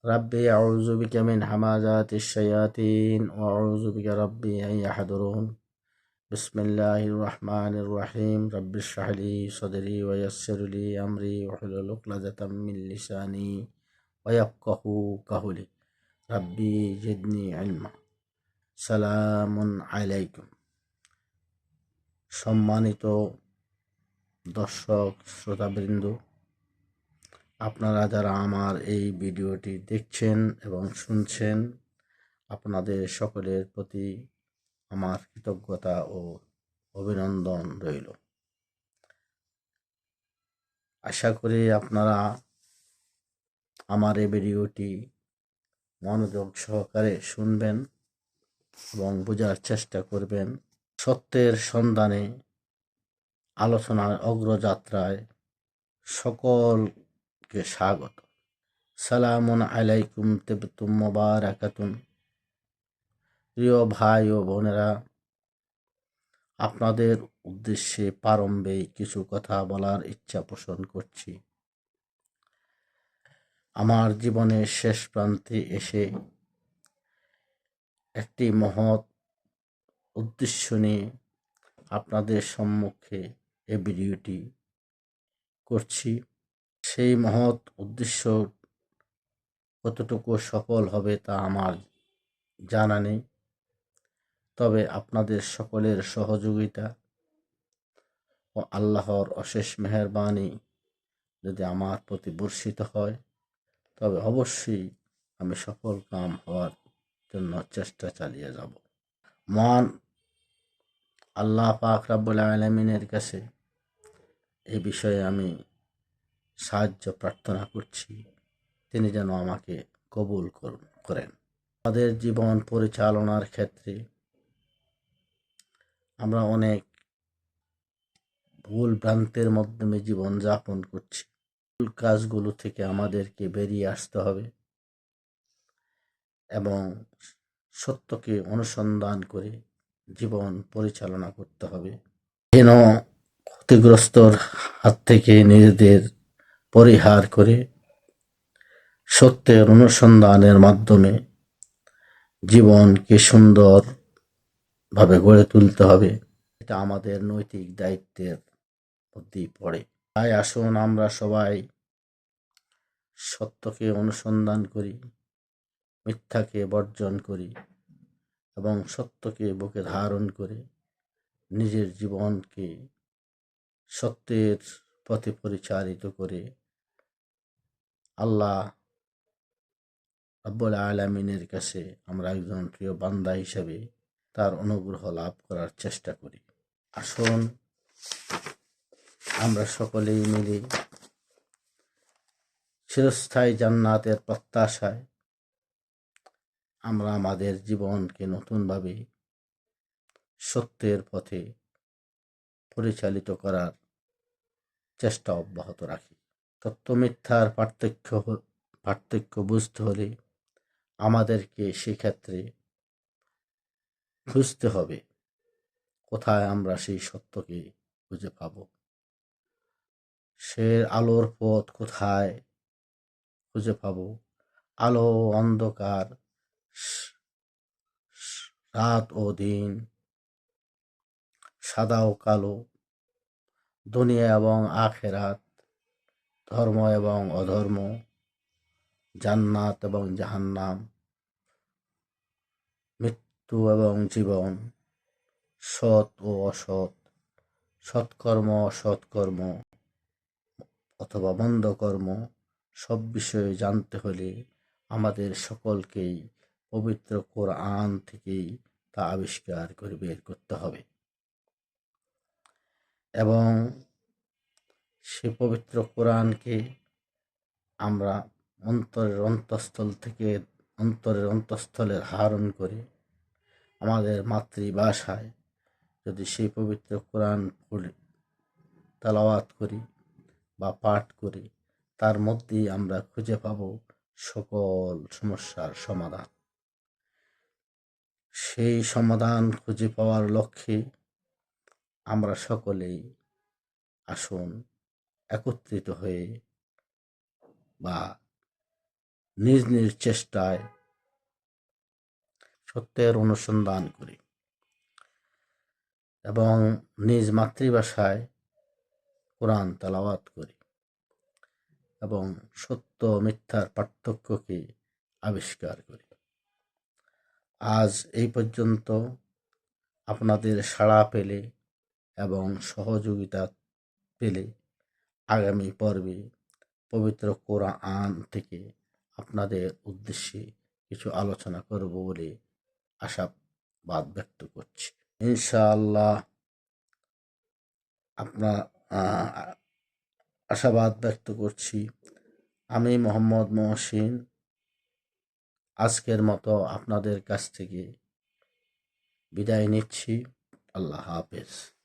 ربي أعوذ بك من همزات الشياطين وأعوذ بك ربي أن يحضرون بسم الله الرحمن الرحيم رب اشرح لي صدري ويسر لي أمري واحلل عقدة من لساني ويفقهوا قولي ربي زدني علما সালাম আলাইকুম। সম্মানিত দর্শক শ্রোতাবৃন্দ, আপনারা যারা আমার এই ভিডিওটি দেখছেন এবং শুনছেন, আপনাদের সকলের প্রতি আমার কৃতজ্ঞতা ও অভিনন্দন রইল। আশা করি আপনারা আমার এই ভিডিওটি মনোযোগ সহকারে শুনবেন এবং বোঝার চেষ্টা করবেন। সত্যের সন্ধানে আলোচনার অগ্রযাত্রায় সকলকে স্বাগত। সালামুন আলাইকুম তিবতুম মুবারাকাতুন। প্রিয় ভাই ও বোনেরা, আপনাদের উদ্দেশ্যে প্রারম্ভে কিছু কথা বলার ইচ্ছা পোষণ করছি। আমার জীবনের শেষ প্রান্তে এসে একটি মহৎ উদ্দেশ্য নিয়ে আপনাদের সম্মুখে এই ভিডিওটি করছি। সেই মহৎ উদ্দেশ্য কতটুকু সফল হবে তা আমার জানা নেই, তবে আপনাদের সকলের সহযোগিতা ও আল্লাহর অশেষ মেহেরবানি যদি আমার প্রতি বর্ষিত হয়, তবে অবশ্যই আমি সফল কাম হওয়ার জন্য চেষ্টা চালিয়ে যাব। মহান আল্লাহ পাক রব্বুল আলামিনের কাছে এই বিষয়ে আমি সাহায্য প্রার্থনা করছি, তিনি যেন আমাকে কবুল করেন। আমাদের জীবন পরিচালনার ক্ষেত্রে আমরা অনেক ভুল ভ্রান্তের মাধ্যমে জীবন যাপন করছি। ভুল কাজগুলো থেকে আমাদেরকে বেরিয়ে আসতে হবে এবং সত্যকে অনুসন্ধান করে জীবন পরিচালনা করতে হবে, যেন ক্ষতিগ্রস্তর হাত থেকে নিজেদের পরিহার করে সত্যের অনুসন্ধানের মাধ্যমে জীবনকে সুন্দরভাবে গড়ে তুলতে হবে। এটা আমাদের নৈতিক দায়িত্বের মধ্যেই পড়ে। তাই আসুন আমরা সবাই সত্যকে অনুসন্ধান করি, মিথ্যাকে বর্জন করি এবং সত্যকে বুকে ধারণ করে নিজের জীবনকে সত্যের পথে পরিচালিত করে আল্লাহ রাব্বুল আলামিনের কাছে আমরা একজন প্রিয় বান্দা হিসেবে তার অনুগ্রহ লাভ করার চেষ্টা করি। আসুন আমরা সকলেই মিলে চিরস্থায়ী জান্নাতের প্রত্যাশায় আমরা আমাদের জীবনকে নতুনভাবে সত্যের পথে পরিচালিত করার চেষ্টা অব্যাহত রাখি। সত্য মিথ্যার পার্থক্য বুঝতে হলে আমাদেরকে সেক্ষেত্রে খুঁজতে হবে কোথায় আমরা সেই সত্যকে খুঁজে পাব, সে আলোর পথ কোথায় খুঁজে পাব। আলো অন্ধকার, রাত ও দিন, সাদা ও কালো, দুনিয়া এবং আখেরাত, ধর্ম এবং অধর্ম, জান্নাত এবং জাহান্নাম, মৃত্যু এবং জীবন, সৎ ও অসৎ, সৎকর্ম অসৎকর্ম অথবা মন্দ কর্ম, সব বিষয়ে জানতে হলে আমাদের সকলকেই পবিত্র কোরআন থেকেই তা আবিষ্কার করে বের করতে হবে এবং সে পবিত্র কোরআনকে আমরা অন্তরের অন্তঃস্থলে ধারণ করে আমাদের মাতৃভাষায় যদি সেই পবিত্র কোরআন পড়ে তেলাওয়াত করি বা পাঠ করি, তার মধ্যেই আমরা খুঁজে পাব সকল সমস্যার সমাধান। সেই সমাধান খুঁজে পাওয়ার লক্ষ্যে আমরা সকলেই আসুন একত্রিত হয়ে বা নিজ নিজ চেষ্টায় সত্যের অনুসন্ধান করি এবং নিজ মাতৃভাষায় কোরআন তেলাওয়াত করি এবং সত্য মিথ্যার পার্থক্যকে আবিষ্কার করি। আজ এই পর্যন্ত আপনাদের সাড়া পেলে এবং সহযোগিতা পেলে আগামী পর্বে পবিত্র কোরআন থেকে আপনাদের উদ্দেশ্যে কিছু আলোচনা করব বলে আশাবাদ ব্যক্ত করছি। ইনশাআল্লাহ আপনার আশাবাদ ব্যক্ত করছি। আমি মোহাম্মদ মহসিন আজকের মতো আপনাদের কাছ থেকে বিদায় নিচ্ছি। আল্লাহ হাফেজ।